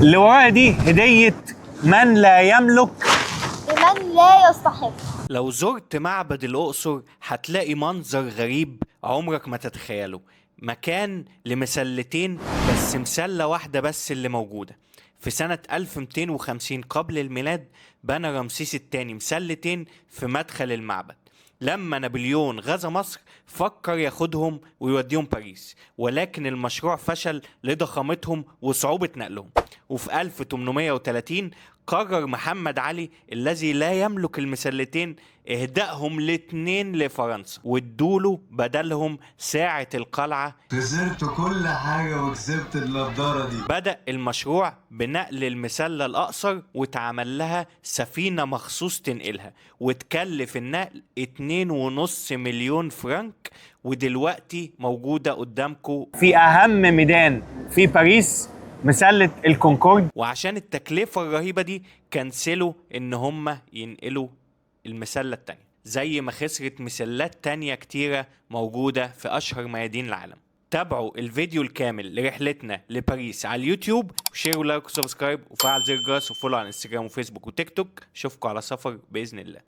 اللي ورايا دي هدية من لا يملك لمن لا يستحق. لو زرت معبد الأقصر هتلاقي منظر غريب عمرك ما تتخيله. مكان لمسلتين بس مسلة واحدة بس اللي موجودة. في سنة 1250 قبل الميلاد بنى رمسيس الثاني مسلتين في مدخل المعبد. لما نابليون غزا مصر فكر ياخدهم ويوديهم باريس، ولكن المشروع فشل لضخامتهم وصعوبة نقلهم. وفي 1830 قرر محمد علي الذي لا يملك المسلتين اهدائهم الاتنين لفرنسا، وادوله بدلهم ساعة القلعة. خسرت كل حاجة وكسبت النضارة دي. بدأ المشروع بنقل المسلة الأقصر واتعمل لها سفينة مخصوص تنقلها، وتكلف النقل 2.5 مليون فرنك، ودلوقتي موجودة قدامكم. في أهم ميدان في باريس، مسلة الكونكورد. وعشان التكلفة الرهيبة دي كنسلوا ان هم ينقلوا المسلة التانية، زي ما خسرت مسلات تانية كتيرة موجودة في اشهر ميادين العالم. تابعوا الفيديو الكامل لرحلتنا لباريس على اليوتيوب، وشير ولايك وسبسكرايب وفعل زر الجرس وفولو على انستجرام وفيسبوك وتيك توك. اشوفكم على سفر بإذن الله.